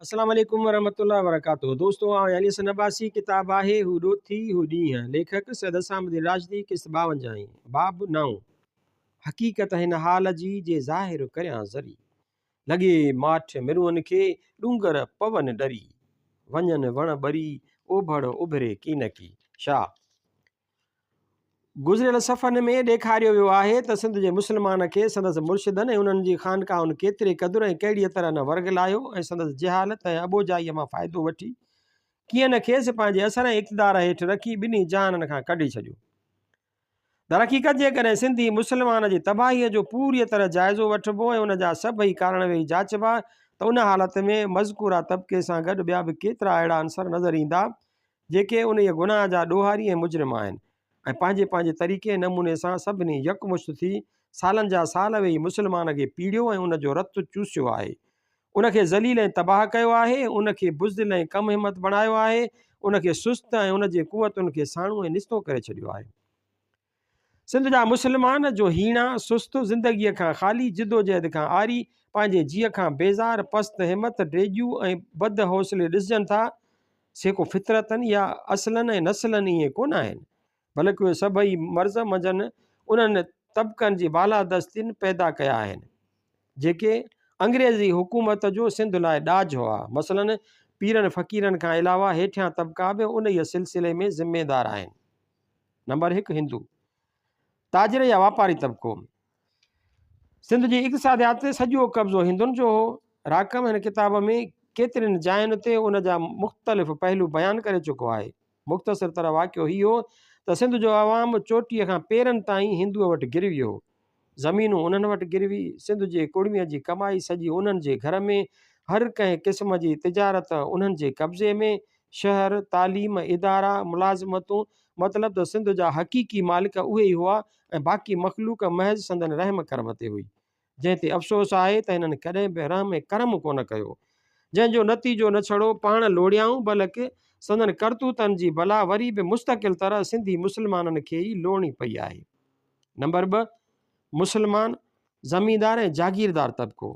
अस्सलाम वालेकुम वरहमतुल्लाहि वबरकातुहू। दोस्तों यानी सनबासी किताब आहे हुडो थी हुडीह लेखक सैयद असामुद्दीन राजदी किस्त 52 बाब 9 हक़ीक़त हिन हाल जी जे ज़ाहिर करियां ज़री लॻे माठ मिरुअनि खे ॾूंगर पवन डरी वञनि वण ॿरी ओभड़ उभिरे कीन की शाह। गुज़िरियल सफ़रनि में ॾेखारियो वियो आहे त सिंध जे मुस्लमान खे संदसि मुर्शिदनि ऐं उन्हनि जी ख़ानकाहुनि केतिरे क़दुरु ऐं कहिड़ीअ तरह न वर्गलायो ऐं संदसि जहालत ऐं अबोजाईअ मां फ़ाइदो वठी कीअं न खेसि पंहिंजे असर ऐं इक़्तिदार हेठि रखी ॿिन्ही जहाननि खां कढी छॾियो। दरहक़ीक़त जेकॾहिं सिंधी मुस्लमान जी तबाहीअ जो पूरी तरह जाइज़ो वठिबो ऐं उन जा सभई कारण वेही जाचबा त उन हालत में मज़कूरा तबिके सां गॾु ॿिया बि केतिरा अहिड़ा अंसर नज़र ईंदा जेके उन गुनाह जा ॾोहारी ऐं मुजरिम आहिनि ऐं पंहिंजे पंहिंजे तरीक़े नमूने सां सभिनी यकमुश्त थी सालनि जा साल वेही मुस्लमान खे पीड़ियो ऐं उनजो रतु चूसियो आहे, उनखे ज़लील ऐं तबाह कयो आहे, उनखे बुज़दिल ऐं कम हिमत बणायो आहे, उनखे सुस्त ऐं उनजे कुवतुनि खे साणो ऐं निस्तो करे छॾियो आहे। सिंध जा मुस्लमान जो हीणा सुस्त ज़िंदगीअ खां ख़ाली जिदोजहद खां आरी पंहिंजे जीअ खां बेज़ार पस्त हिमत ड्रेजू ऐं बद हौसले ॾिसजनि था सेको फितरतनि या असलनि ऐं नसलनि इहे कोन आहिनि, बल्कि उहे सभई मर्ज़ मंझनि उन्हनि तबिकनि जी बालादस्तिन पैदा कया आहिनि जेके अंग्रेज़ी हुकूमत जो सिंध लाइ ॾाज हुआ। मसलन पीरनि फ़क़ीरनि खां अलावा हेठियां तबिका बि उन ई सिलसिले में ज़िम्मेदार आहिनि। नंबर 1 हिंदू ताजिर या वापारी तबिको। सिंध जी इक़्तिसादियात ते सॼो कब्ज़ो हिंदुनि जो हो। राकम हिन किताब में केतिरनि जायुनि ते उन जा मुख़्तलिफ़ पहलू बयानु करे चुको आहे। मुख़्तसिर तरह वाक़ियो इहो त सिंध जो अवाम चोटीअ खां पेरनि ताईं हिंदूअ वटि गिरवी हो। ज़मीनूं उन्हनि वटि गिरवी, सिंध जे कुड़मीअ जी कमाई सॼी उन्हनि जे घर में, हर कंहिं क़िस्म जी तिजारत उन्हनि जे कब्ज़े में, शहर तालीम इदारा मुलाज़िमतूं, मतिलबु त सिंध जा हक़ीक़ी मालिक उहे ई हुआ ऐं बाक़ी मख़लूक महज़ संदन रहम करम ते हुई, जंहिं ते अफ़सोस आहे त हिननि कॾहिं बि रहम ऐं करम कोन कयो, जंहिंजो नतीजो न छड़ो पाण लोड़ियाऊं बल्कि संदन करतूतनि जी भला वरी बि मुस्तक़िल तरह सिंधी मुस्लमाननि खे ई लोणी पई आहे। नंबर 2 मुस्लमान ज़मींदार ऐं जागीरदार तबिको।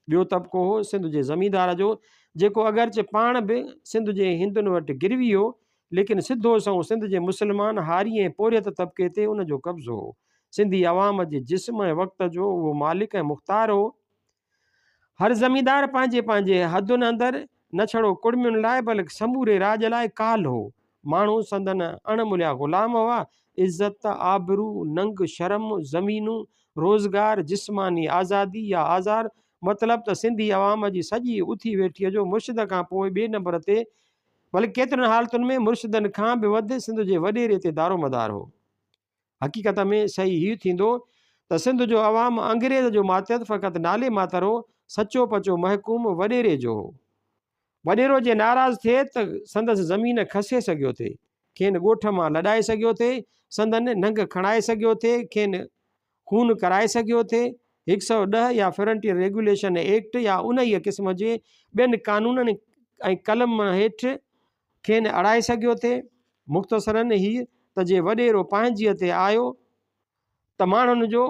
ॿियो तबिको हो सिंध जे ज़मींदार जो जेको अगरचे पाण बि सिंध जे हिंदुनि वटि गिरवी हो, लेकिन सिधो संओं सिंध जे मुस्लमान हारी ऐं पोरियत तबिके ते उन जो कब्ज़ो हो। सिंधी अवाम जे जिस्म ऐं वक़्त जो उहो मालिक ऐं मुख़्तार हो। हर ज़मींदार पंहिंजे पंहिंजे हदुनि अंदरि न छड़ो कुड़मियुनि लाइ बल्कि समूरे राज लाइ काल हो। माण्हू संदन अणमुलिया ग़ुलाम हुआ। इज़त आबरू नंग शर्म ज़मीनूं रोज़गार जिस्मानी आज़ादी या आज़ार, मतिलबु त सिंधी अवाम जी सॼी उथी वेठीअ जो मुर्शिद खां पोइ ॿिए नंबर ते बल्कि केतिरनि हालतुनि में मुर्शिदनि खां बि वधि सिंध जे वॾेरे ते दारोमदार हो। हक़ीक़त में सही हीउ थींदो त सिंध जो अवाम अंग्रेज़ जो मातहत फ़क़ति नाले मातर हो, सचो पचो महकूम वॾेरे जो हो। वॾेरो जे नाराज़ थिए त संदसि ज़मीन खसे सघियो थे, खेनि ॻोठ मां लॾाए सघियो थे, संदन नंग खणाए सघियो थे, खेनि खून कराए सघियो थे, 110 या फ्रंटियर रेगुलेशन एक्ट या उन ई क़िस्म जे ॿियनि कानूननि ऐं कलम हेठि खेनि अड़ाए सघियो थे। मुख़्तसरन हीअ त जे वॾेरो पंहिंजीअ ते आयो त माण्हुनि जो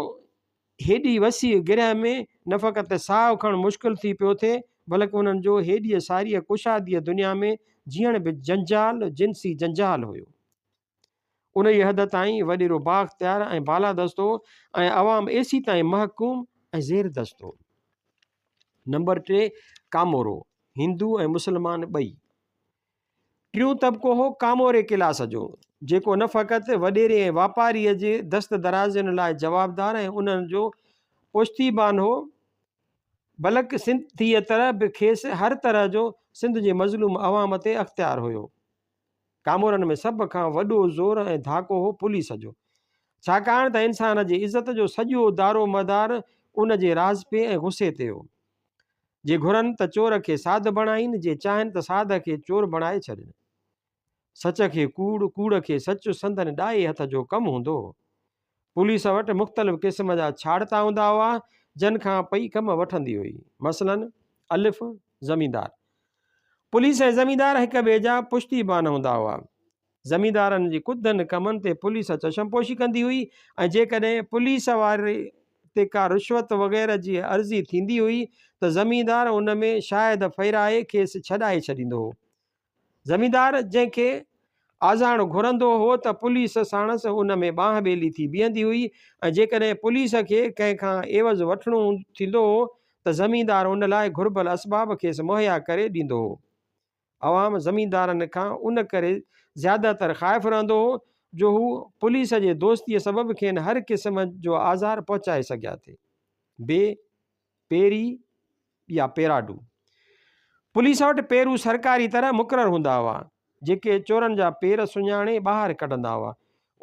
हेॾी वसी गिरह में न फ़क़ति साहु खणणु मुश्किल थी पियो थिए, बल्कि उन्हनि जो हेॾीअ सारीअ कुशादीअ दुनिया में जीअण बि जंजाल जिनसी जंजाल हुयो। उन ई हद ताईं वॾेरो बाख़्तियार ऐं बालादस्त हो ऐं अवाम एसी ताईं महकूम ऐं ज़ेर दस्त हो। नंबर 3 कामोरो हिंदू ऐं मुस्लमान ॿई। टियों तबिको हो कामोरे क्लास जो जेको न फ़क़ति वॾेरे ऐं वापारीअ जे दस्त दराज़नि लाइ जवाबदार ऐं उन्हनि जो पुश्तीबान हो, बल्कि सिंधीअ तरह बि खेसि हर तरह जो सिंध जे मज़लूम अवाम ते अख़्तियार हुयो। कामोरनि में सभ खां वॾो ज़ोर ऐं धाको हो पुलिस जो, छाकाणि त इंसान जी इज़त जो सॼो दारो मदार उन जे राज़ पे ऐं गुस्से ते हो। जे घुरनि त चोर खे साध बणाइनि, जे चाहिनि त साध खे चोर बणाए छॾनि। सच खे कूड़, कूड़ खे सच संदन ॾाए हथ जो कमु हूंदो हो। पुलिस वटि मुख़्तलिफ़ क़िस्म जा छाड़ता हूंदा हुआ जिन खां पई कम वठंदी हुई। मसलन अलिफ़ ज़मींदार। पुलिस ऐं ज़मींदार हिक ॿिए जा पुश्तीबान हूंदा हुआ। ज़मींदारनि जी कुदनि कमनि ते पुलिस चशमपोशी कंदी हुई ऐं जेकॾहिं पुलिस वारे ते का रुश्वत वग़ैरह जी अर्ज़ी थींदी हुई त ज़मींदार उन में शायदि फेराए खेसि छॾाए छॾींदो हो। ज़मींदार जंहिंखे आज़ाणु घुरंदो हो त पुलिस साणसि उन में ॿांह ॿेली थी बीहंदी हुई ऐं जेकॾहिं पुलिस खे कंहिं खां एवज़ वठिणो थींदो हो त ज़मींदार उन लाइ घुरिबल असबाब खेसि मुहैया करे ॾींदो हो। अवाम ज़मींदारनि खां उन करे ज़्यादातर ख़ाइफ़ु रहंदो हो जो हू पुलिस जे दोस्तीअ सबबु खेनि हर क़िस्म जो आज़ार पहुचाए सघिया थे। पेरी या पेराडू। पुलिस वटि पेरू सरकारी तरह मुक़ररु हूंदा हुआ जेके चोरनि जा पेर सुञाणे ॿाहिरि कढंदा हुआ।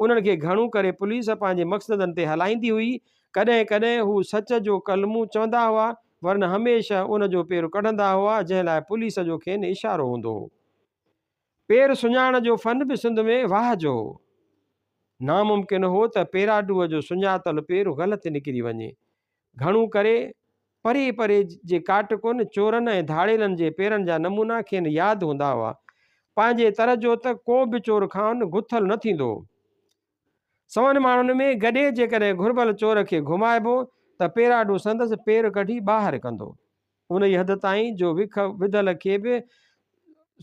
उन्हनि खे घणो करे पुलिस पंहिंजे मक़सदनि ते हलाईंदी हुई। कॾहिं कॾहिं हू सच जो कलमू चवंदा हुआ वरन हमेशह उन जो पेर कढंदा हुआ जंहिं लाइ पुलिस जो खेनि इशारो हूंदो हो। पेर सुञाण जो फ़न बि सिंध में वाह जो हो। नामुमकिन हो त पेराडूअ जो सुञातल पेर ग़लति निकिरी वञे। घणो करे परे परे जे काटकुनि चोरनि ऐं धाड़ेलनि जे पेरनि जा नमूना खेनि यादि हूंदा हुआ। पंहिंजे तरह जो त को बि चोर खान गुथल न थींदो। सवनि माण्हुनि में गॾे जेकॾहिं घुरिबल चोर खे घुमाइबो त पेराडू संदसि पेर कढी ॿाहिरि कंदो। उन ई हद ताईं जो विख विधल खे बि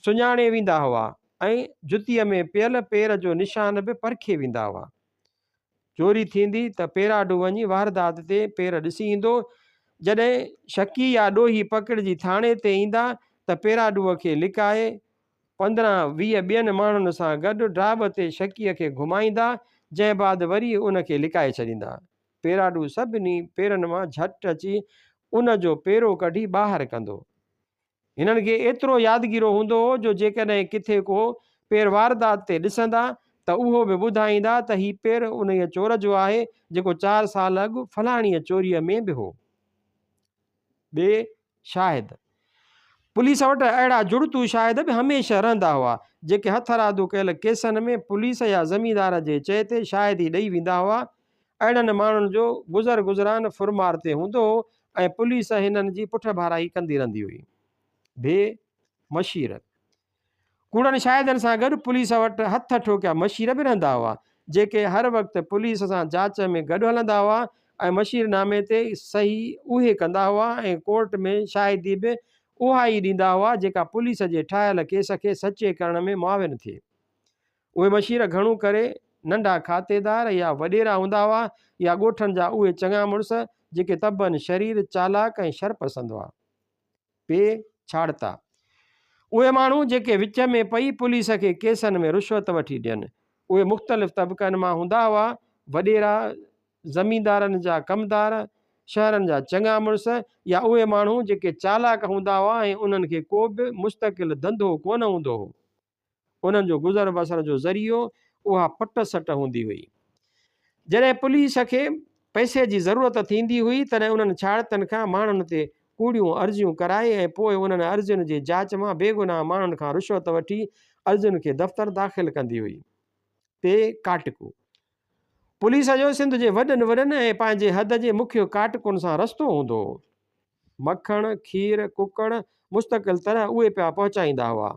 सुञाणे वेंदा हुआ ऐं जुतीअ में पियल पेर जो निशान बि परखे वेंदा हुआ। चोरी थींदी त पेराडू वञी वारदात ते पेर ॾिसी ईंदो। जॾहिं शकी या ॾोही पकड़िजी थाणे ते ईंदा त पेराडूअ खे लिकाए 15-20 ॿियनि माण्हुनि सां गॾु ड्राब ते शकीअ खे घुमाईंदा जंहिं बाद वरी उन खे लिकाए छॾींदा। पेराडू सभिनी पेरनि मां झटि अची उन जो पेरो कढी ॿाहिरि कंदो। हिननि खे एतिरो यादगीरो हूंदो हो जो जेकॾहिं किथे को पेर वारदात ते ॾिसंदा त उहो बि ॿुधाईंदा त हीउ पेर उन चोर जो आहे जेको 4 साल अॻु फलाणीअ चोरीअ में बि हो। शाहिद। पुलिस वटि अहिड़ा जुड़तू शाहिद बि हमेशह रहंदा हुआ जेके हथरादू कयल केसनि में पुलिस या ज़मींदार जे चए ते शाहिदी ॾेई वेंदा हुआ। अहिड़नि माण्हुनि जो गुज़र गुज़रान फुरमार ते हूंदो हो ऐं पुलिस हिननि जी पुठ भाराई कंदी रहंदी हुई। मशीर। कूड़नि शाहिदनि सां गॾु पुलिस वटि हथ ठोकिया मशीर बि रहंदा हुआ जेके हर वक़्तु पुलिस सां जांच में गॾु हलंदा हुआ ऐं मशीरनामे ते सही उहे कंदा हुआ ऐं कोर्ट में शाहिदी बि उहा ई ॾींदा हुआ जेका पुलिस जे ठाहियल केस खे सचे करण में मुआविन थिए। उहे मशीर घणो करे नंढा खातेदार या वॾेरा हूंदा हुआ या ॻोठनि जा उहे चङा मुड़ुस जेके तबनि शरीर चालाक ऐं शरपसंद हुआ। छाड़ता। उहे माण्हू जेके विच में पई पुलिस खे केसनि में रुश्वत वठी ॾियनि। उहे मुख़्तलिफ़ तबक़नि मां हूंदा हुआ। वॾेरा, ज़मींदारनि जा कमदार, शहरनि जा चङा मुड़ुस या उहे माण्हू जेके चालाक हूंदा हुआ ऐं उन्हनि खे को बि मुस्तक़िल धंधो कोन हूंदो हो। उन्हनि जो गुज़र बसर जो ज़रियो उहा पट सट हूंदी हुई। जॾहिं पुलिस खे पैसे जी ज़रूरत थींदी हुई तॾहिं उन्हनि छाड़तनि खां माण्हुनि ते कूड़ियूं अर्ज़ियूं कराए ऐं पोइ उन्हनि अर्ज़ियुनि जी जांच मां बेगुनाह माण्हुनि खां रुश्वत वठी अर्ज़ियुनि खे दफ़्तर दाख़िल कंदी हुई। काटकू। पुलिस जो सिंध जे वॾनि वॾनि ऐं पंहिंजे हद जे मुख्य काटकुनि सां रस्तो हूंदो हो। मखण, खीर, कुकड़ मुस्तक़िल तरह उहे पिया पहुचाईंदा हुआ।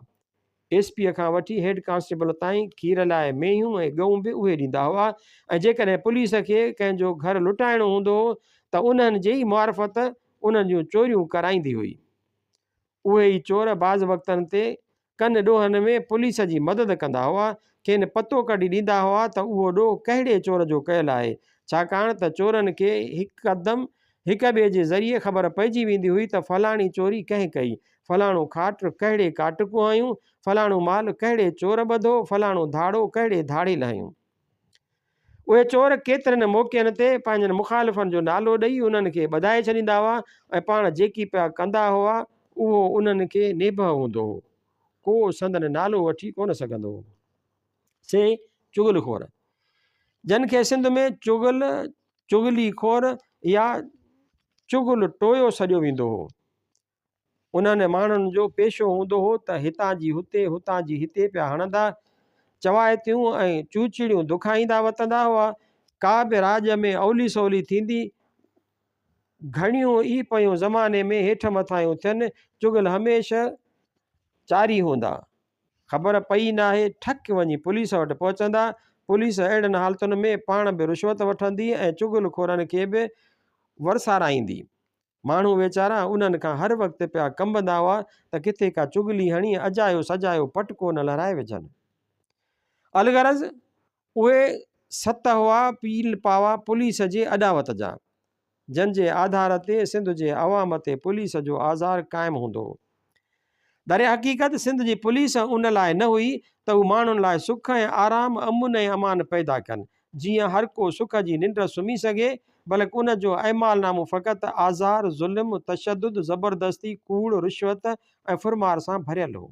एसपीअ खां वठी हेड कांस्टेबल ताईं खीर लाइ मेयूं ऐं गऊं बि उहे ॾींदा हुआ ऐं जेकॾहिं पुलिस खे कंहिंजो घर लुटाइणो हूंदो हो त उन्हनि जे ई मुआरफ़त उन्हनि जूं चोरियूं कराईंदी हुई। उहे ई चोर बाज़ वक़्तनि ते कन ॾोहनि में पुलिस जी मदद कंदा हुआ। खेनि पतो कढी ॾींदा हुआ त उहो ॾोह कहिड़े चोर जो कयल आहे छाकाणि त चोरनि खे हिकदमि हिक ॿिए जे ज़रिए ख़बर पइजी वेंदी हुई त फलाणी चोरी कंहिं कई, फलाणो खाट कहिड़े काटकू आयूं, फलाणो माल कहिड़े चोर ॿधो, फलाणो धाड़ो कहिड़े धाड़े लाहियूं। उहे चोर केतिरनि मौक़नि ते पंहिंजनि मुखालिफ़नि जो नालो ॾेई उन्हनि खे ॿधाए छॾींदा हुआ ऐं पाण जेकी पिया कंदा हुआ उहो उन्हनि खे नेभह हूंदो हो। को संदन नालो वठी कोन सघंदो हो। चुगलखोर। जन खे सिंध में चुगली खोर या चुगल टोयो सॼो वेंदो हो। उन्हनि माण्हुनि जो पेशो हूंदो हो त हितां जी हुते हुतां जी हिते पिया हणंदा, चवाइतियूं ऐं चूचड़ियूं दुखाईंदा वतंदा हुआ। का बि राज में अवली सवली थींदी घणियूं ई पयूं ज़माने में हेठि मथायूं थियनि चुगल हमेशह चारी हूंदा। ख़बर पई नाहे ठक वञी पुलिस वटि पहुचंदा। पुलिस अहिड़नि हालतुनि में पाण बि रुश्वत वठंदी ऐं चुगलखोरनि खे बि वरसाराईंदी। माण्हू वेचारा उन्हनि खां हर वक़्तु पिया कंबंदा हुआ त किथे का चुगली हणी अजायो सजायो पटको न लहराए विझनि। अलगरज़ उहे सत हुआ पील पावा पुलिस जे अॾावत जा, जंहिंजे आधार ते सिंध जे अवाम ते पुलिस जो आज़ार क़ाइमु हूंदो हो। दर हक़ीक़त सिंध जी पुलिस उन लाइ न हुई त हू माण्हुनि लाइ सुख ऐं आराम, अमुन ऐं अमान पैदा कनि, जीअं हर को सुख जी निंड सुम्ही सघे, बल्कि उन जो अहमालनामो फ़क़ति आज़ार, ज़ुल्म, तशद्दुद, ज़बरदस्ती, कूड़, रिश्वत ऐं फुरमार सां भरियल हो।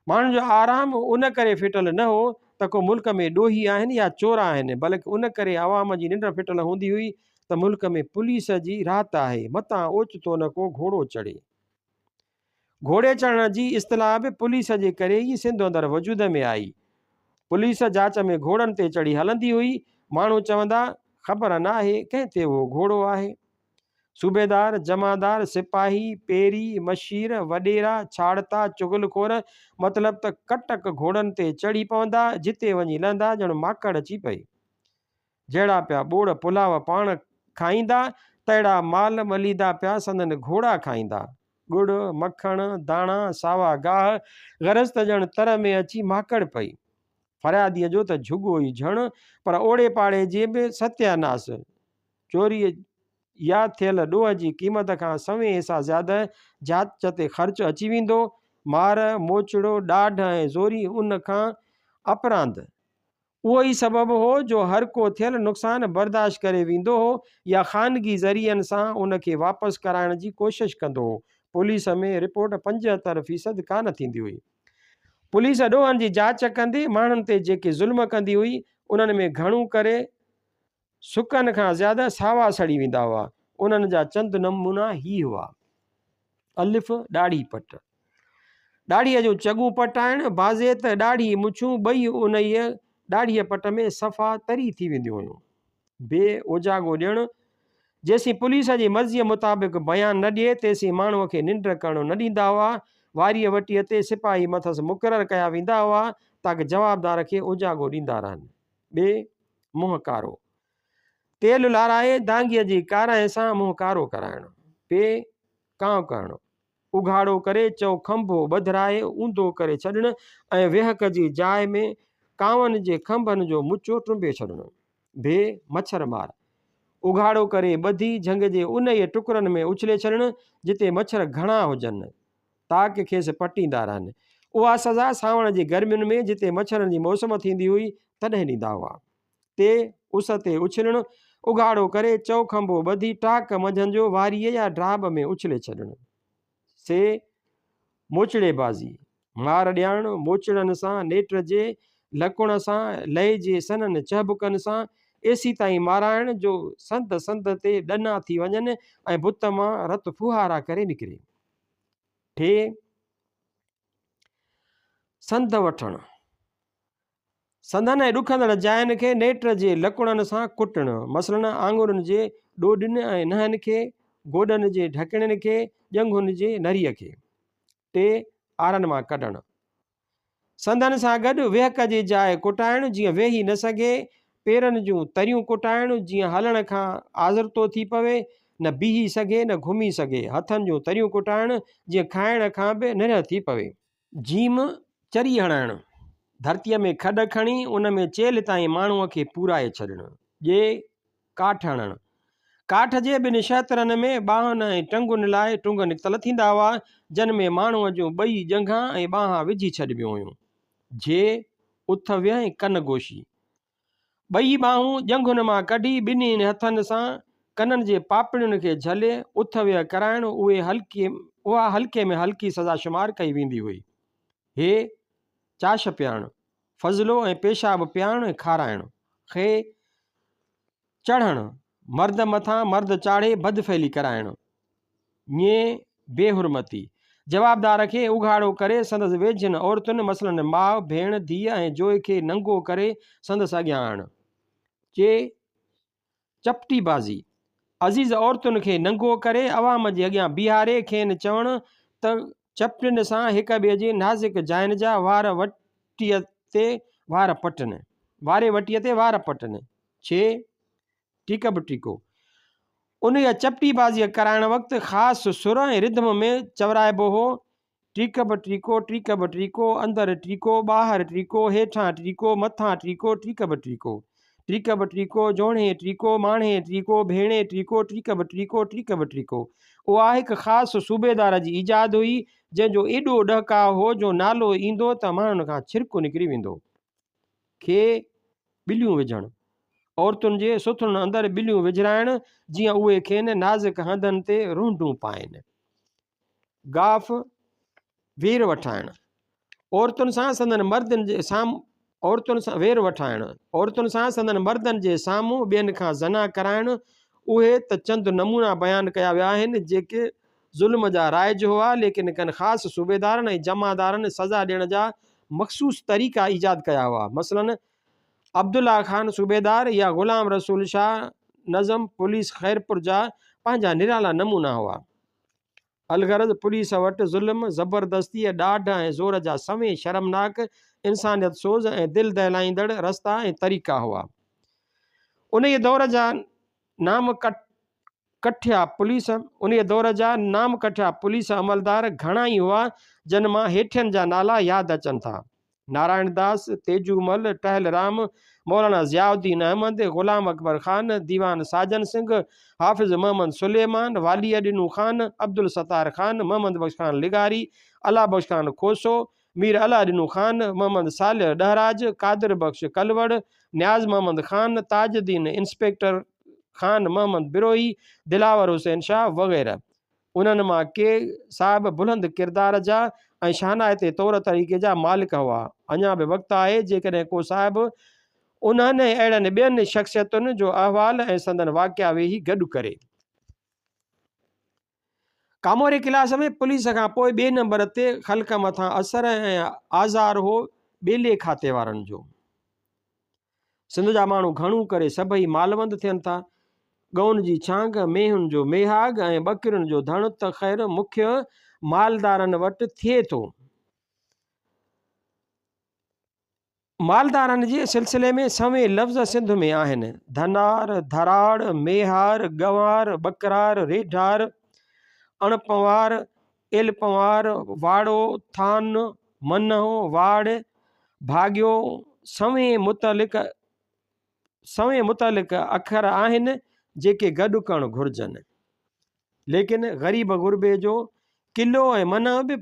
माण्हुनि जो आराम उन करे फिटल न हो त को मुल्क में ॾोही आहिनि या चोर आहिनि, बल्कि उन करे आवाम जी निंड फिटल हूंदी हुई त मुल्क में पुलिस जी राहत आहे, मतां ओचितो न को घोड़ो चढ़े। घोड़े चढ़ण जी इस्तिलाह बि पुलिस जे करे ई सिंध अंदरि वजूद में आई। पुलिस जांच में घोड़नि ते चढ़ी हलंदी हुई। माण्हू चवंदा ख़बर न आहे कंहिं ते उहो घोड़ो आहे। सूबेदार, जमादार, सिपाही, पेरी, मशीर, वॾेरा, छाड़ता, चुगलखोर मतिलबु त कटक घोड़नि ते चढ़ी पवंदा, जिते वञी लहंदा ॼण माकड़ अची पई। जहिड़ा पिया ॿोड़ पुलाव पाण खाईंदा, तहिड़ा माल मलीदा पिया संदनि घोड़ा खाईंदा। गुड़, मखण, दाणा, सावा गाह, गरज त ॼण तर में अची माकड़ पई। फरियादीअ जो त झुॻो ई झण, पर ओड़े पाड़े जे बि सत्यानास। चोरीअ या थियल ॾोह जी क़ीमत खां सवें हिसा ज़्यादा जांच ते ख़र्च अची वेंदो। मार, मोचड़ो, ॾाढ ऐं ज़ोरी उन खां अपरांध उहो ई सबबु हो जो हर को थियल नुक़सान बर्दाश्त करे वेंदो हो या ख़ानगी ज़रियनि सां उनखे वापसि कराइण जी कोशिश कंदो हो। पुलिस में रिपोर्ट 75% कान थींदी हुई। पुलिस ॾोहनि जी जांच कंदी माण्हुनि ते जेके ज़ुल्म कंदी हुई, उन्हनि में घणो करे सुकनि खां ज़्यादा सावा सड़ी वेंदा हुआ। उन्हनि जा चंद नमूना ही हुआ। अलिफ, ॾाढ़ी पट। ॾाढ़ीअ जो चॻू पटाइण, बाज़े त ॾाढ़ी मुछूं ॿई उन ॾाढ़ीअ पट में सफ़ा तरी थी वेंदियूं हुयूं। बे, ओजागो ॾियणु। जेसीं पुलिस जी मर्ज़ीअ मुताबिक़ बयानु न ॾिए तेसीं माण्हूअ खे निंड करणु न ॾींदा हुआ। वारीअ वटीअ ते सिपाही मथसि मुक़ररु कया वेंदा हुआ ताकी जवाबदार खे ओजागो ॾींदा रहनि। ॿिए, मुंहुं कारो। तेल लाराए दांगीअ जी कारांइ सां मुंहुं कारो कराइणु। पे, कांव करणु। उघाड़ो करे चओ खंभो ॿधराए ऊंधो करे छॾणु ऐं वेहक जी जाइ में कांवनि जे खंभनि जो मुचो टुंबे छॾणु। बे, मच्छर मार। उघाड़ो करे ॿधी झंग जे उन ई टुकड़नि में उछले छॾणु जिते मच्छर घणा हुजनि, ताक़ खेसि पटींदा रहनि। उहा सज़ा सावण जी गर्मियुनि में जिते मच्छरनि जी मौसम थींदी हुई तॾहिं ॾींदा हुआ। ते, उस ते उछलणु। उघाड़ो करे चओ खंभो ॿधी टाक मंझंदि जो वारीअ या ड्राब में उछले छॾणु। से, मोचड़ेबाज़ी। मार ॾियणु मोचड़नि सां, नेट जे लकुण सां, लहे जे सननि चहबुकनि सां एसी ताईं माराइण जो संद ते ॾना थी वञनि ऐं बुत मां रत फुहारा करे निकिरे। ठे, संद वठणु। संदनि ऐं ॾुखंदड़ जाइनि खे नेट जे लकुणनि सां कुटणु, मसलन आङुरनि जे ॾोॾनि ऐं नहनि खे, गोॾनि जे ढकणनि खे, ॼंघुनि जे नरीअ खे। टे, आरनि मां कढणु। संदनि सां गॾु वेहक जी जाइ कुटाइणु जीअं वेही न सघे, पेरनि जूं तरियूं कुटाइणु जीअं हलण खां आज़रतो थी पवे, न बीही सघे न घुमी सघे, हथनि जूं तरियूं कुटाइणु जीअं खाइण खां बि निरह थी पवे। जीम, चरी हणाइणु। धरतीअ में खॾ खणी उन में चेल ताईं माण्हूअ खे पूराए छॾणु। जे, काठ हणणु। काठ जे ॿिनि शहतरनि में ॿाहनि ऐं टंगुनि लाइ टुंग निकतल थींदा हुआ, जिन में माण्हूअ जूं ॿई जंघां ऐं ॿाहां विझी छॾिबियूं हुयूं। जे, उथ विह ऐं कन गोशी। ॿई ॿाहूं ॼंघुनि मां कढी ॿिन्ही हथनि सां कननि जे पापड़ियुनि खे झले उथ विह कराइणु, उहा हल्के में हल्की सज़ा शुमार कई वेंदी हुई। हे, चाश पियारणु। फज़लो ऐं पेशाब पियारणु ऐं खाराइणु। खे, चढ़णु। मर्द मथां मर्द चाढ़े बदफैली कराइणु। ञे, बेहुरमती। जवाबदार खे उघाड़ो करे संदसि वेझनि औरतुनि मसलन माउ, भेण, धीअ ऐं जोइ खे नंगो करे संदसि अॻियां आणणु। चे, चपटीबाज़ी। अज़ीज़ औरतुनि खे नंगो करे अवाम जे अॻियां बीहारे खेनि चवणु त चपटियुनि सां हिक ॿिए जे नाज़ुक जाइनि जा वारे वटीअ ते वार पटनि। छे, टीक बि टीको। उन चपटीबाज़ीअ कराइण वक़्तु ख़ासि सुर ऐं रिदम में चवराइबो हो। टीक ब टीको, टीक ब टीको, अंदरि टीको, ॿाहिरि टीको, हेठां टीको, मथां टीको, टीक ब टीको, टीक ब टीको, जोणे टीको, माणे टीको, भेणे टीको, टीक ब टीको, टीक ब टीको। उहा हिकु ख़ासि सूबेदार जी ईजाद हुई, जंहिंजो एॾो ॾहकाउ हो जो नालो ईंदो त माण्हुनि खां छिरको निकिरी वेंदो। खे ॿिलियूं विझणु, औरतुनि जे सुथुरनि अंदरि ॿिलियूं विझराइण, जीअं उहे खेनि नाज़ुक हंधनि ते रूंडूं पाइनि। गाफ़ वीर वठाइणु, औरतुनि सां संदनि मर्दनि जे साम्हूं, औरतुनि सां वेर वठाइणु, औरतुनि सां संदनि मर्दनि जे साम्हूं ॿियनि खां ज़ना कराइणु। उहे त चंद नमूना बयानु कया विया आहिनि जेके ज़ुल्म जा राइज हुआ, लेकिन कनि ख़ासि सूबेदारनि ऐं जमादारनि सज़ा ॾियण जा मख़सूस तरीक़ा ईजाद कया हुआ। मसलन अब्दुल्ला ख़ान सूबेदार या ग़ुलाम रसूल शाह नज़म पुलिस ख़ैरपुर जा पंहिंजा निराला नमूना हुआ। अलगरज़ पुलिस वटि ज़ुल्म, ज़बरदस्ती, ॾाढ ऐं ज़ोर जा सवें शर्मनाक, इंसानियत सोज़ ऐं दिलि दहलाईंदड़ रस्ता ऐं तरीक़ा हुआ। उन दौर जा नाम कठिया पुलिस अमलदार घणा ई हुआ, जन मां हेठियनि जा नाला यादि अचनि था। नारायण दास, तेजूमल, टहलराम, मौलाना ज़ियाउद्दीन अहमद, ग़ुलाम अकबर ख़ान, दीवान साजन सिंह, हाफ़िज़ मोहम्मद सुलेमान, वाली अडिनू ख़ान, अब्दुल सत्तार ख़ान, मोहम्मद बख्श ख़ान लिगारी, अला बख्श ख़ान खोसो, मीर अला अडिनू ख़ान, मोहम्मद सालिह डहराज, कादिर बख्श कलवड़, न्याज़ मोहम्मद ख़ान, ताजुद्दीन इंस्पेक्टर ख़ान, मोहम्मद बिरोही, दिलावर हुसैन शाह वग़ैरह। उन्हनि मां के साहिब बुलंद किरदार जा ऐं शहनायते तौर तरीक़े जा मालिक हुआ। अञा बि वक़्तु आहे जेकॾहिं को साहिब उन्हनि ऐं अहिड़नि ॿियनि शख़्सियतुनि जो अहवाल ऐं संदन वाक़िया वेही गॾु करे। कामोरे क्लास में पुलिस खां पोइ ॿिए नंबर ते ख़ल्क़ मथां असर ऐं आज़ार हो ॿेले खाते वारनि जो। सिंध जा माण्हू घणो करे सभई मालवंद थियनि था। गउनि जी छांग, मेहुनि जो मेहाग ऐं ॿकरियुनि जो धणु त ख़ैर मुख्य मालदारनि वटि थिए थो। मालदारनि जे सिलसिले में सवें लफ़्ज़ सिंध में आहिनि: धनार, धराड़, मेहार, गंवार, बकरार, रेढार, अणपंवार, एलपंवार, वाड़ो, थान, मनहो, वाड़, भाॻियो। सवें मुतलिक अखर आहिनि जेके गॾु करणु घुरिजनि, लेकिन ग़रीब गुरबे जो किलो ऐं मनह बि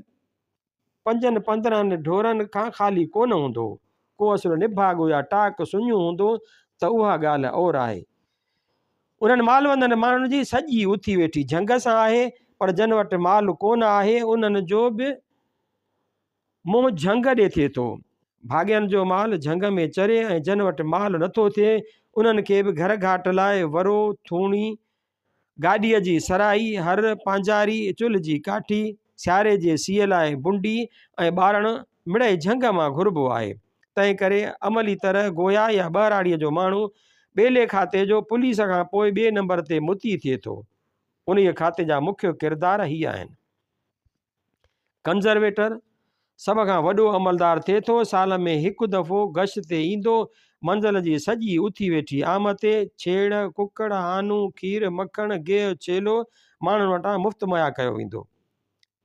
5-15 ढोरनि खां ख़ाली कोन हूंदो। को असुल निभाॻो या टाक सुञो हूंदो त उहा ॻाल्हि और आहे। उन्हनि मालवंदनि माण्हुनि जी सॼी उथी वेठी झंग सां आहे, पर जन वटि माल कोन आहे उन्हनि जो बि मुंहुं झंग ॾे थिए थो। भाॻियनि जो माल झंग में चरे ऐं जन वटि माल नथो थिए, उन्हनि खे बि घर घाट लाइ वरो, थूणी, गाॾीअ जी सराई, हर, पांजारी, चुल्ह जी काठी, सियारे जे सीअ लाइ बुंडी ऐं ॿारणु मिड़ई झंग मां घुरिबो आहे। तंहिं करे अमली तरह गोया या ॿराड़ीअ जो माण्हू ॿेले खाते जो पुलिस खां पोइ ॿिए नंबर ते मुती थिए थो। उन खाते जा मुख्य किरदार ही आहिनि: कंज़र्वेटर, सभ खां वॾो अमलदार थिए थो, साल में हिकु दफ़ो गश्त ते ईंदो, मंज़िल जी सॼी उथी वेठी आमद ते छेड़, कुकड़, हानू, खीर, मखण, गिहु, छेलो माण्हुनि वटां मुफ़्त मुहैया कयो वेंदो।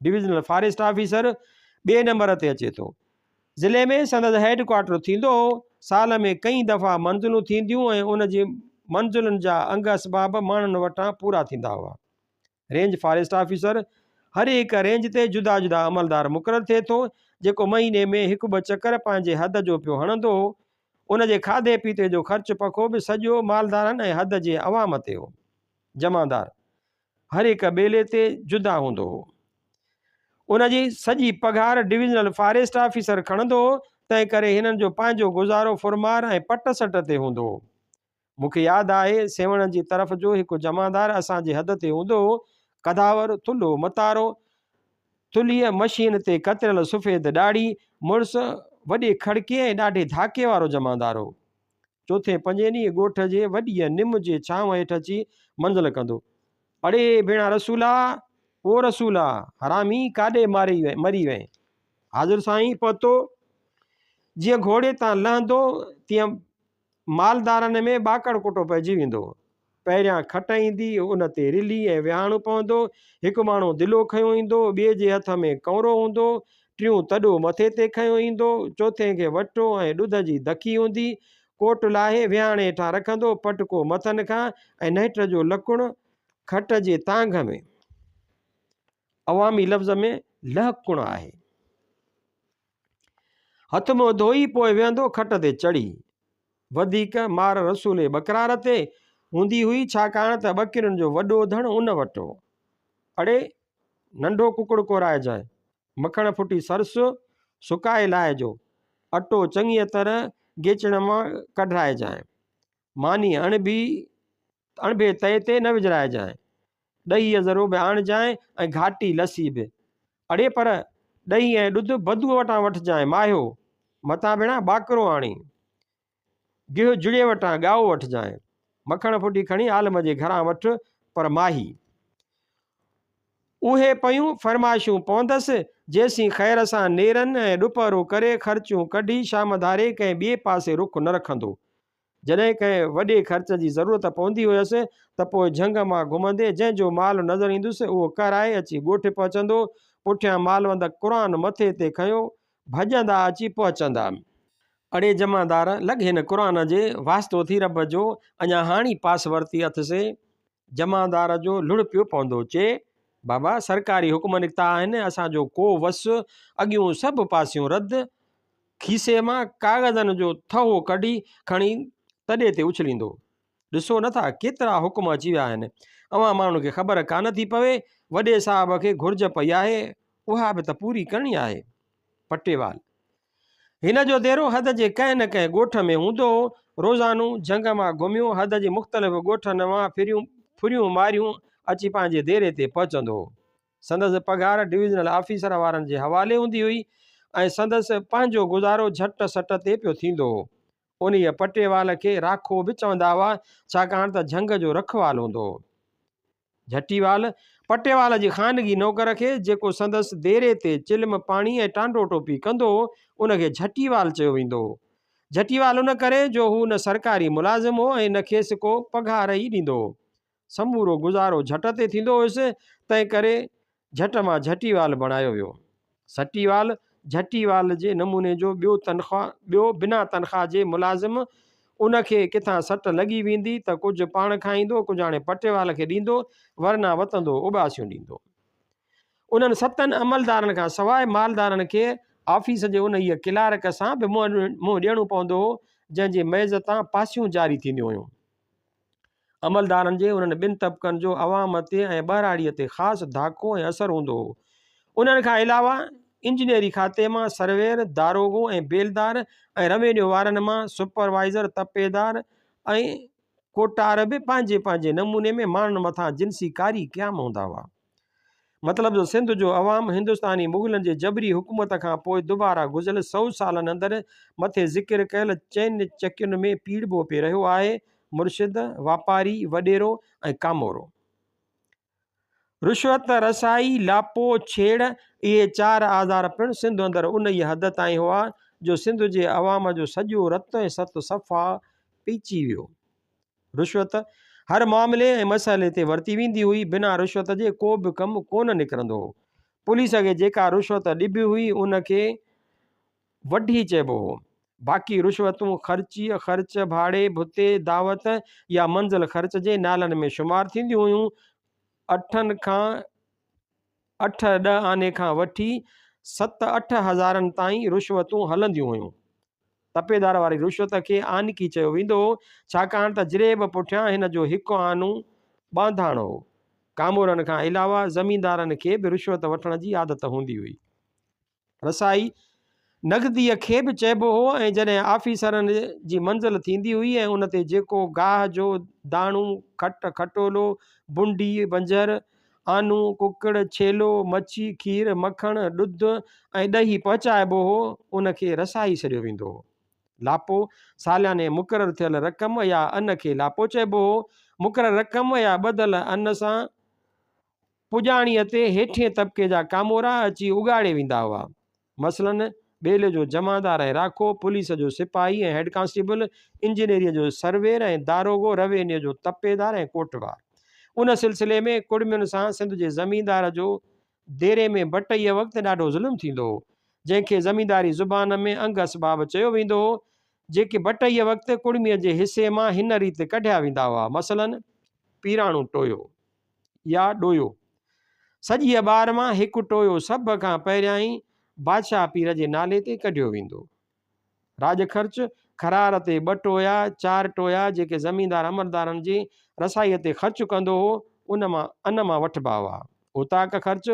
डिविज़नल फॉरेस्ट ऑफिसर ॿिए नंबर ते अचे थो। ज़िले में संदसि हेडक्वार्टर थींदो, साल में कई दफ़ा मंज़िलूं थींदियूं ऐं उन जी मंज़िलुनि जा अंग असबाब माण्हुनि वटां पूरा थींदा हुआ। रेंज फॉरेस्ट ऑफिसर हर हिक रेंज ते जुदा जुदा अमलदार मुक़ररु थिए थो, जेको महीने में 1-2 चकर पंहिंजे हद जो पियो हणंदो हो। उन जे खाधे पीते जो ख़र्च पखो बि सॼो मालदारनि ऐं हद जे अवाम ते हो। जमादार हर हिक ॿेले ते जुदा हूंदो हो। उन जी सॼी पघार डिविज़नल फॉरेस्ट ऑफिसर खणंदो हो, तंहिं करे हिननि जो पंहिंजो गुज़ारो फुरमार ऐं पट सट ते हूंदो हो। मूंखे यादि आहे सेवण जी तरफ़ जो हिकु जमादार असांजे हद ते हूंदो हो। कदावर, थुल्हो मतारो, थुल्हीअ मशीन ते कतरियल सफ़ेद ॾाढ़ी, मुड़ुसु वॾे खड़के ऐं ॾाढे धाके वारो जमादार हो। चोथे पंजे ॾींहुं ॻोठ जे वॾीअ निम जे छांव हेठि अची मंज़िल कंदो: अड़े भेणा रसूला, ओ रसूला, हरामी काॾे मरी वए? हाज़िर साईं पहुतो। जीअं घोड़े तां लहंदो तीअं मालदारनि में ॿाकड़ कुटो पइजी वेंदो। पहिरियां खट ईंदी, उन ते रिली ऐं विहाणो पवंदो, हिकु माण्हू दिलो खयों ईंदो, ॿिए जे हथ में कौरो हूंदो, टियों तॾो मथे ते खयों ईंदो, चोथे खे वटो ऐं ॾुध जी दखी हूंदी, कोट लाहे विहाणे हेठां रखंदो, पटको मथनि खां ऐं नेट जो लकुण खट जे तांघ में, अवामी लफ़्ज़ में लहकुण आहे। हथ मुंहुं धोई पोइ वेहंदो खट ते चढ़ी। वधीक मार रसूल बकरार ते हूंदी हुई, छाकाणि त ॿकिरियुनि जो वॾो धण उन वटो। अड़े नंढो कुकड़ कोराइजांइ, मखण फुटी सरस सुकाए लाइजो, अटो चङीअ तरह गेचण मां कढाइजांइ, मानी अणिभे तए ते न विझराइजांइ, ॾहीअ ज़रो बि आणिजांइ ऐं घाटी लसी बि। अड़े पर ॾही ऐं ॾुध बदूअ वटां वठिजांइ माहियो, मथां भेणा ॿाकरो आणी, गिह जुड़े वटां ॻाओ वठिजांइ, मखण फुटी खणी आलम जे घरां वठ पर माही। उहे पयूं फरमाइशूं पवंदसि जेसीं ख़ैर सां नेरनि ऐं ॾुपहरो करे ख़र्चूं कढी शाम धारे कंहिं ॿिए पासे रुख न रखंदो। जॾहिं कंहिं वॾे ख़र्च जी ज़रूरत पवंदी हुयसि त पोइ झंग मां घुमंदे जंहिंजो माल नज़र ईंदुसि उहो कराए अची ॻोठु पहुचंदो, पुठियां मालवंद क़ुरान मथे ते खयो, भॼंदा अची पहुचंदा। अड़े जमादार लॻ हिन क़ुरान जे वास्तो थी रब जो, अञा हाणी पास वरिती अथसि। जमादार जो लुड़ पियो पवंदो, चे बाबा सरकारी हुकुम निकिता आहिनि, असांजो को वस, अॻियूं सभु पासियूं रद्द। खीसे मां कागज़नि जो थहो कढी खणी तॾे ते उछलींदो, ॾिसो नथा केतिरा हुकुम अची विया आहिनि, अवां माण्हू खे ख़बर कान थी पवे, वॾे साहब खे घुर्ज पई आहे, उहा बि त पूरी करणी आहे। पटेवाल हिन जो देरो हद जे कंहिं न कंहिं ॻोठ में हूंदो, रोज़ानू झंग मां घुमियो, हद जी मुख़्तलिफ़ ॻोठनि मां फुरियूं मारियूं अची पंहिंजे देरे ते पहुचंदो। संदसि पघार डिविज़नल ऑफिसर वारनि जे हवाले हूंदी हुई ऐं संदसि पंहिंजो गुज़ारो झट सट ते पियो थींदो हो। उन पटेवाल खे राखो बि चवंदा हुआ, छाकाणि त झंग जो रखवाल हूंदो हो। झटीवाल पटेवाल जी ख़ानगी नौकर खे जेको संदसि देरे ते चिल्म पाणी ऐं टांडो टोपी कंदो, उनखे झटीवाल चयो वेंदो हो। झटीवाल उन करे जो हू न सरकारी मुलाज़िम हो ऐं न खेसि को पघार ई ॾींदो हो। समूरो गुज़ारो झट ते थींदो हुयुसि, तंहिं करे झट मां झटीवाल बणायो वियो। सटीवाल झटीवाल जे नमूने जो ॿियो बिना तनख़्वाह जे मुलाज़िम, उनखे किथां सट लॻी वेंदी त कुझु पाण खाईंदो, कुझु हाणे पटेवाल खे ॾींदो, वरना वतंदो उॿासियूं ॾींदो। उन्हनि 7 अमलदारनि खां सवाइ मालदारनि खे ऑफिस जे उन हीअ क्लार्क सां बि मुंहुं ॾियणो पवंदो हो, जंहिंजे मेज़ तां पासियूं जारी थींदियूं हुयूं। अमलदारनि जे उन्हनि ॿिनि तबिकनि जो अवाम ते ऐं ॿहिराड़ीअ ते ख़ासि धाको ऐं असरु हूंदो हो। उन्हनि खां अलावा इंजीनियरी खाते मां सर्वेयर, दारोगो ऐं बेलदार ऐं रेवेन्यू वारनि मां सुपरवाइज़र, तपेदार ऐं कोटार बि पंहिंजे पंहिंजे नमूने में माण्हुनि मथां जिन्सी कारी क़याम हूंदा हुआ। मतिलब जो सिंध जो अवाम हिंदुस्तानी मुग़लनि जे जबरी हुकूमत खां पोइ दुबारा गुज़िरियल 100 सालनि अंदरि मथे ज़िक्र कयल चइनि चकियुनि में पीड़िबो पिए रहियो आहे, मुर्शिद, वापारी, वॾेरो ऐं कामोरो। रुश्वत, रसाई, लापो, छेड़, इहे 4 आज़ार पिणु सिंध अंदरि उन ई हद ताईं हुआ जो सिंध जे अवाम जो सॼो रत ऐं सत सफ़ा पीची वियो। रुश्वत हर मामले ऐं मसइले ते वरिती वेंदी हुई, बिना रुश्वत जे को बि कमु कोन निकिरंदो हो। पुलिस खे जेका रुश्वत ॾिबी हुई उनखे वढी चइबो हो। बाक़ी रुश्वतूं ख़र्च, भाड़े, भुते, दावत या मंज़िल ख़र्च जे नालनि में शुमार थींदियूं हुयूं। 8-10 आने खां वठी 7-8 हज़ारनि ताईं रुश्वतूं हलंदियूं हुयूं। तपेदार वारी रुश्वत खे आनकी चयो वेंदो हो, छाकाणि त जिरेब पुठियां हिन जो हिकु आनू ॿांधाणो हो। कामोरनि खां अलावा ज़मींदारनि खे बि रुश्वत वठण जी आदत हूंदी हुई। रसाई नगदीअ खे बि चइबो हो ऐं जॾहिं ऑफिसरनि जी मंज़िल थींदी हुई ऐं उन ते जेको गाह जो दाणू, खटोलो, बुंडी, बंजर, आनू, कुकड़, छेलो, मच्छी, खीर, मखण, ॾुध ऐं ॾही पहुचाइबो हो, उनखे रसाई सॾियो वेंदो हो। लापो सालियाने मुक़ररु थियल रक़म या अन खे लापो चइबो हो। मुक़ररु रक़म या ॿधल अन सां पुॼाणीअ ते हेठिएं तबिके जा कामोरा अची उगाड़े वेंदा हुआ। मसलन ॿेले जो जमादार ऐं राखो, पुलिस जो सिपाही ऐं हेड कांस्टेबल, इंजीनियरीअ जो सर्वेर ऐं दारोगो, रेवेन्यू जो तपेदार ऐं कोटवार। उन सिलसिले में कुड़मियुनि सां सिंध जे ज़मींदार जो देरे में बटईअ वक़्तु ॾाढो ज़ुल्म थींदो हो, जंहिंखे ज़मींदारी ज़ुबान में अंग असबाब चयो वेंदो हो, जेके बटईअ वक़्तु कुड़मीअ जे हिसे मां हिन रीति कढिया वेंदा हुआ। मसलन पीराणो टोयो या ॾोयो, सॼी अॿार मां हिकु टोयो सभ खां पहिरियां ई बादशाह पीर जे नाले ते कढियो वेंदो। राज ख़र्च खरार ते 2 टोया 4 टोया जेके ज़मींदार अमलदारनि जी रसाईअ ते ख़र्चु कंदो हो, अन मां वठिबा हुआ। उताक ख़र्च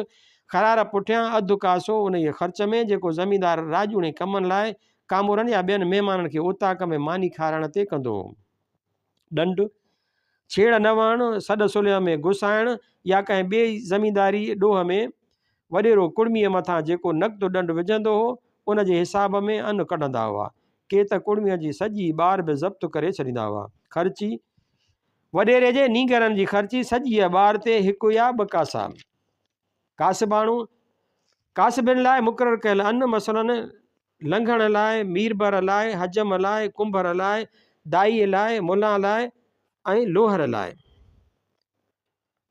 खरार पुठियां अधु कासो उन जे ख़र्च में जेको ज़मींदार राजूणे कमनि लाइ कामोरनि या ॿियनि महिमाननि खे उताक में मानी खाराइण ते कंदो हो। ॾंड छेड़ न वहणु, सॾ सुलह में घुसाइण या कंहिं ॿिए ज़मींदारी ॾोह में वॾेरो कुड़मीअ मथां जेको नक़द ॾंड विझंदो हो, उन जे हिसाब में अन कढंदा हुआ। के त कुड़मीअ जी सॼी ॿार बि ज़ब्त करे छॾींदा हुआ। ख़र्ची वॾेरे जे नींगरनि जी ख़र्ची सॼी ॿार ते 1 या 2 कासा। कासबाणू कासबिन लाइ मुक़ररु कयल अन, मसलन लंघण लाइ, मीरबर लाइ, हजम लाइ, कुंभर लाइ, दाईअ लाइ, मुला लाइ ऐं लोहर लाइ।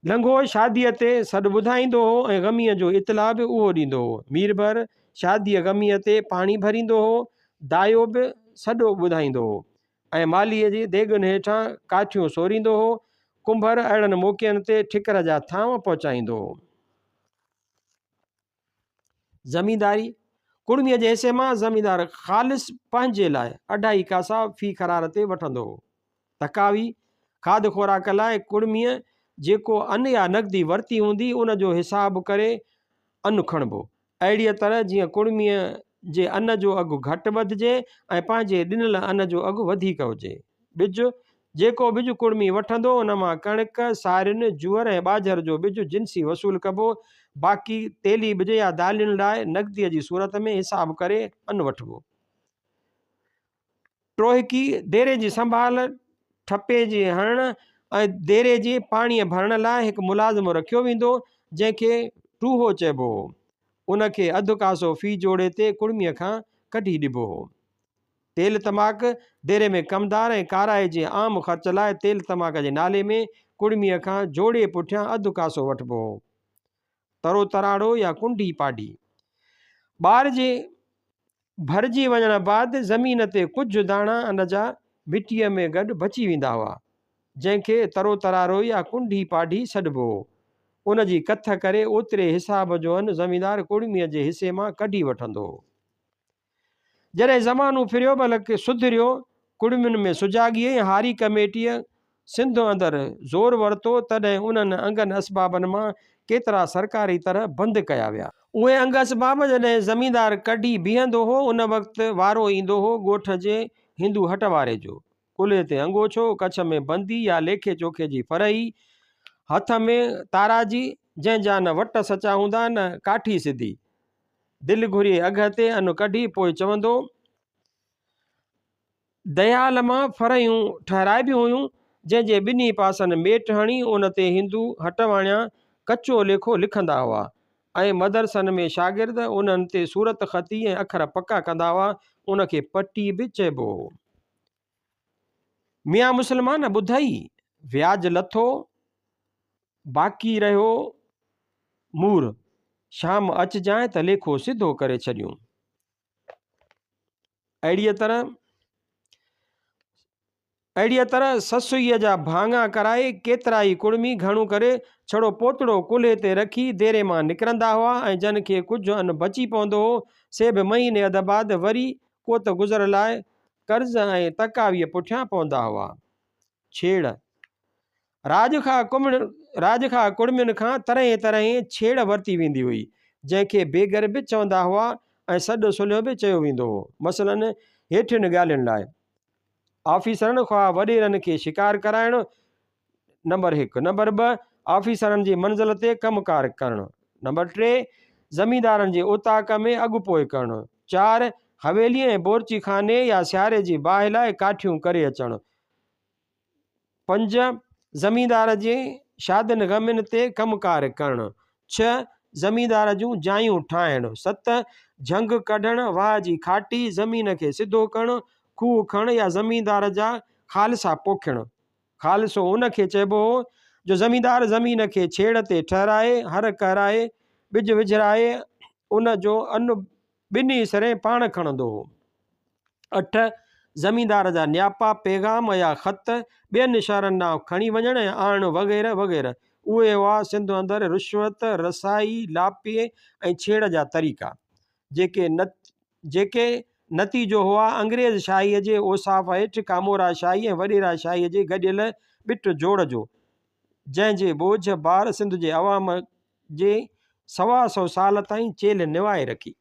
लंघो शादीअ ते सॾु ॿुधाईंदो हो ऐं ग़मीअ जो इतला बि उहो ॾींदो हो। मीरबर शादीअ ग़मीअ ते पाणी भरींदो हो, दायो बि सॾो ॿुधाईंदो हो ऐं मालीअ जी देॻुनि हेठां काठियूं सोरींदो हो। कुंभर अहिड़नि मौक़नि ते ठिकर जा थांव पहुचाईंदो हो। ज़मींदारी कुड़मीअ जे हिसे मां ज़मींदार ख़ालिस पंहिंजे लाइ 2.5 कासा फी खरार ते वठंदो हो। तकावी खाद खुराक लाइ कुड़मीअ जेको अन या नक़दी वरिती हूंदी उन जो हिसाब करे अन खणिबो। अहिड़ीअ तरह जीअं कुड़मीअ जे अन जो अघु घटि वधिजे ऐं पंहिंजे ॾिनल अन जो अघु वधीक हुजे। ॿिज जेको ॿिज कुड़मी वठंदो उन मां कणिक, सारियुनि, जूअर ऐं ॿाझर जो ॿिज जिन्सी वसूल कबो। बाक़ी तेली ॿिज या दालियुनि लाइ नक़दीअ जी सूरत में हिसाब करे अन वठिबो। ट्रोहिकी देरे जी संभाल, ठपे जी हणण ऐं देरे जी पाणीअ भरण लाइ हिकु मुलाज़िम रखियो वेंदो जंहिंखे टूहो चइबो हो। उनखे 1/2 कासो फी जोड़े ते कुड़मीअ खां कढी ॾिबो हो। तेल तमाक देरे में कमदार ऐं काराए जे आम ख़र्च लाइ तेल तमाक जे नाले में कुड़मीअ खां जोड़े पुठियां 1/2 कासो वठिबो हो। तरो तराड़ो या कुंडी पाडी ॿार जे भरिजी वञण बाद ज़मीन ते कुझु दाणा अन जा मिटीअ में गॾु बची वेंदा हुआ, जंहिंखे तरो तरारो या कुंडी पाडी सॾिबो हो। उन जी कथ करे ओतिरे हिसाब जो अन ज़मींदार कुड़मीअ जे हिसे मां कढी वठंदो हो। जॾहिं ज़मानो फिरियो बल्कि सुधरियो, कुड़मियुनि में सुजाॻीअ ऐं हारी कमेटीअ सिंध अंदरि ज़ोर वरितो, तॾहिं उन्हनि अंगनि असबाबनि मां केतिरा सरकारी तरह बंदि कया विया। उहे अंग असबाब जॾहिं ज़मींदार कढी बीहंदो हो, उन वक़्तु वारो ईंदो हो ॻोठ जे हिंदू हट वारे जो। कुल्हे ते अंगोछो, कच्छ में बंदी या लेखे चोखे जी फरही, हथ में ताराजी जंहिंजा न वट सचा हूंदा न काठी सिधी। दिलि घुरी अघ ते अन कढी पोइ चवंदो, दयाल मां फरहियूं ठहिराइबियूं हुयूं, जंहिंजे ॿिन्ही पासनि मेट हणी उन ते हिंदू हटवाणिया कचो लेखो लिखंदा हुआ ऐं मदरसनि में शागिर्द उन्हनि ते सूरत ख़ती ऐं अखर पका कंदा हुआ। उनखे पटी बि चइबो हो। मियां मुस्लमान ॿुधई, व्याज लथो, बाक़ी रहियो मूर, शाम अचजांइ त लेखो सिधो करे छॾियूं। अहिड़ीअ तरह ससुईअ जा भाङा कराए केतिरा ई कुड़मी घणो करे छड़ो पोतड़ो कुल्हे ते रखी देरे मां निकिरंदा हुआ ऐं जन खे कुझु अन बची पवंदो हो, से बि महीने अध बाद वरी को त गुज़र लाइ कर्ज़ ऐं तकावीअ पुठियां पवंदा हुआ। छेड़ राज खां कुड़मियुनि खां तरह तरह छेड़ वरिती वेंदी हुई, जंहिंखे बेगर बि चवंदा हुआ ऐं सॾु सुलह बि चयो वेंदो हो। मसलन हेठियुनि ॻाल्हियुनि लाइ ऑफिसरनि खां वॾेरनि खे शिकार कराइणु, नंबर 1। नंबर 2 ऑफिसरनि जी मंज़िल ते कमुकार करणु। नंबर 3 ज़मींदारनि जे उताक में अॻुपोइ करणु। 4 हवेली ऐं बोरची खाने या सियारे जी बाहि लाइ काठियूं करे अचणु। 5 ज़मींदार जे शादियुनि ग़मियुनि ते कमुकार करणु। 6 ज़मींदार जूं जायूं ठाहिण। 7 झंग कढण वाह जी खाटी, ज़मीन खे सिधो करण, खूह खण या ज़मींदार जा ख़ालसा पोखिण। ख़ालसो उन खे चइबो हो जो ज़मींदार ज़मीन खे छेड़ ते ठहराए, हर कराए, ॿिज विझराए, उन जो अन्न ॿिन्ही सिरे पाण खणंदो हो। 8 ज़मींदार जा न्यापा, पैगाम या ख़त ॿियनि शहरनि ॾांहुं खणी वञण ऐं आणण वग़ैरह वग़ैरह। उहे हुआ सिंध अंदरि रिश्वत, रसाई, लापीअ ऐं छेड़ जा तरीक़ा जेके नतीजो हुआ अंग्रेज़ शाहीअ जे ओसाफ हेठि कामोरा शाही ऐं वॾेरा शाहीअ जे गॾियल ॿिट जोड़ जो, जंहिंजे बोझ भार सिंध जे अवाम जे 125 साल ताईं चेल निवाए रखी।